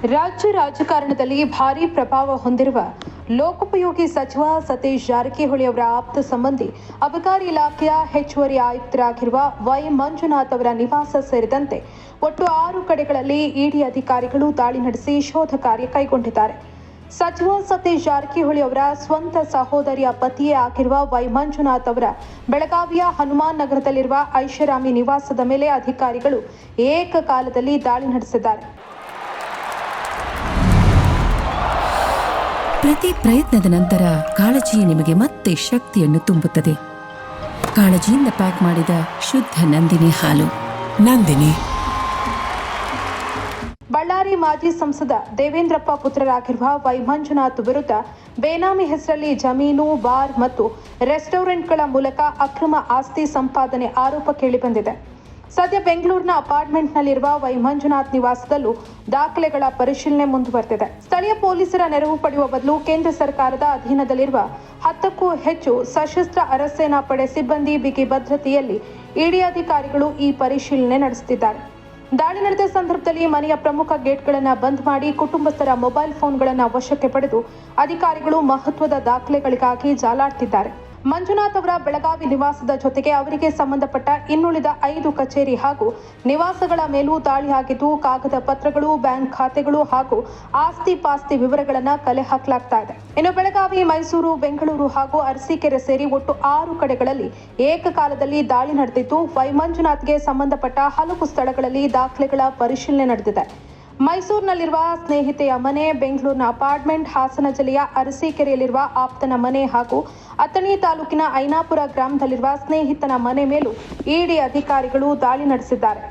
ರಾಜ್ಯ ರಾಜಕಾರಣದಲ್ಲಿ ಭಾರೀ ಪ್ರಭಾವ ಹೊಂದಿರುವ ಲೋಕೋಪಯೋಗಿ ಸಚಿವ ಸತೀಶ್ ಜಾರಕಿಹೊಳಿ ಅವರ ಆಪ್ತ ಸಂಬಂಧಿ ಅಬಕಾರಿ ಇಲಾಖೆಯ ಹೆಚ್ಚುವರಿ ಆಯುಕ್ತರಾಗಿರುವ ವೈ ಮಂಜುನಾಥ್ ಅವರ ನಿವಾಸ ಸೇರಿದಂತೆ ಒಟ್ಟು 6 ಕಡೆಗಳಲ್ಲಿ ಇಡಿ ಅಧಿಕಾರಿಗಳು ದಾಳಿ ನಡೆಸಿ ಶೋಧ ಕಾರ್ಯ ಕೈಗೊಂಡಿದ್ದಾರೆ. ಸಚಿವ ಸತೀಶ್ ಜಾರಕಿಹೊಳಿ ಅವರ ಸ್ವಂತ ಸಹೋದರಿಯ ಪತಿಯೇ ಆಗಿರುವ ವೈ ಮಂಜುನಾಥ್ ಅವರ ಬೆಳಗಾವಿಯ ಹನುಮಾನ್ ನಗರದಲ್ಲಿರುವ ಐಷಾರಾಮಿ ನಿವಾಸದ ಮೇಲೆ ಅಧಿಕಾರಿಗಳು ಏಕಕಾಲದಲ್ಲಿ ದಾಳಿ ನಡೆಸಿದ್ದಾರೆ. ಪ್ರತಿ ಪ್ರಯತ್ನದ ನಂತರ ಕಾಳಜಿ ನಿಮಗೆ ಮತ್ತೆ ಶಕ್ತಿಯನ್ನು ತುಂಬುತ್ತದೆ. ಕಾಳಜಿಯಿಂದ ಪ್ಯಾಕ್ ಮಾಡಿದ ಶುದ್ಧ ನಂದಿನಿ ಹಾಲು. ನಂದಿನಿ. ಬಳ್ಳಾರಿ ಮಾಜಿ ಸಂಸದ ದೇವೇಂದ್ರಪ್ಪ ಪುತ್ರರಾಗಿರುವ ವೈ ಮಂಜುನಾಥ್ ವಿರುದ್ಧ ಬೇನಾಮಿ ಹೆಸರಲ್ಲಿ ಜಮೀನು, ಬಾರ್ ಮತ್ತು ರೆಸ್ಟೋರೆಂಟ್ಗಳ ಮೂಲಕ ಅಕ್ರಮ ಆಸ್ತಿ ಸಂಪಾದನೆ ಆರೋಪ ಕೇಳಿಬಂದಿದೆ. ಸದ್ಯ ಬೆಂಗಳೂರಿನ ಅಪಾರ್ಟ್ಮೆಂಟ್ನಲ್ಲಿರುವ ವೈ ಮಂಜುನಾಥ್ ನಿವಾಸದಲ್ಲೂ ದಾಖಲೆಗಳ ಪರಿಶೀಲನೆ ಮುಂದುವರೆದಿದೆ. ಸ್ಥಳೀಯ ಪೊಲೀಸರ ನೆರವು ಪಡೆಯುವ ಬದಲು ಕೇಂದ್ರ ಸರ್ಕಾರದ ಅಧೀನದಲ್ಲಿರುವ 10ಕ್ಕೂ ಹೆಚ್ಚು ಸಶಸ್ತ್ರ ಅರೆಸೇನಾ ಪಡೆ ಸಿಬ್ಬಂದಿ ಬಿಗಿ ಭದ್ರತೆಯಲ್ಲಿ ಇಡಿ ಅಧಿಕಾರಿಗಳು ಈ ಪರಿಶೀಲನೆ ನಡೆಸುತ್ತಿದ್ದಾರೆ. ದಾಳಿ ನಡೆದ ಸಂದರ್ಭದಲ್ಲಿ ಮನೆಯ ಪ್ರಮುಖ ಗೇಟ್ಗಳನ್ನು ಬಂದ್ ಮಾಡಿ ಕುಟುಂಬಸ್ಥರ ಮೊಬೈಲ್ ಫೋನ್ಗಳನ್ನು ವಶಕ್ಕೆ ಪಡೆದು ಅಧಿಕಾರಿಗಳು ಮಹತ್ವದ ದಾಖಲೆಗಳಿಗಾಗಿ ಜಾಲಾಡ್ತಿದ್ದಾರೆ. ಮಂಜುನಾಥ್ ಅವರ ಬೆಳಗಾವಿ ನಿವಾಸದ ಜೊತೆಗೆ ಅವರಿಗೆ ಸಂಬಂಧಪಟ್ಟ ಇನ್ನುಳಿದ 5 ಕಚೇರಿ ಹಾಗೂ ನಿವಾಸಗಳ ಮೇಲೂ ದಾಳಿಯಾಗಿದ್ದು, ಕಾಗದ ಪತ್ರಗಳು, ಬ್ಯಾಂಕ್ ಖಾತೆಗಳು ಹಾಗೂ ಆಸ್ತಿ ಪಾಸ್ತಿ ವಿವರಗಳನ್ನು ಕಲೆ ಹಾಕಲಾಗ್ತಾ ಇದೆ. ಇನ್ನು ಬೆಳಗಾವಿ, ಮೈಸೂರು, ಬೆಂಗಳೂರು ಹಾಗೂ ಅರಸೀಕೆರೆ ಸೇರಿ ಒಟ್ಟು 6 ಕಡೆಗಳಲ್ಲಿ ಏಕಕಾಲದಲ್ಲಿ ದಾಳಿ ನಡೆದಿದ್ದು, ವೈ ಮಂಜುನಾಥ್ಗೆ ಸಂಬಂಧಪಟ್ಟ ಹಲವು ಸ್ಥಳಗಳಲ್ಲಿ ದಾಖಲೆಗಳ ಪರಿಶೀಲನೆ ನಡೆದಿದೆ. ಮೈಸೂರಿನಲ್ಲಿರುವ ಸ್ನೇಹಿತೆಯ ಮನೆ, ಬೆಂಗಳೂರಿನ ಅಪಾರ್ಟ್ಮೆಂಟ್, ಹಾಸನ ಜಿಲ್ಲೆಯ ಅರಸೀಕೆರೆಯಲ್ಲಿರುವ ಆಪ್ತನ ಮನೆ ಹಾಗೂ ಅಥಣಿ ತಾಲೂಕಿನ ಐನಾಪುರ ಗ್ರಾಮದಲ್ಲಿರುವ ಸ್ನೇಹಿತನ ಮನೆ ಮೇಲೂ ಇಡಿ ಅಧಿಕಾರಿಗಳು ದಾಳಿ ನಡೆಸಿದ್ದಾರೆ.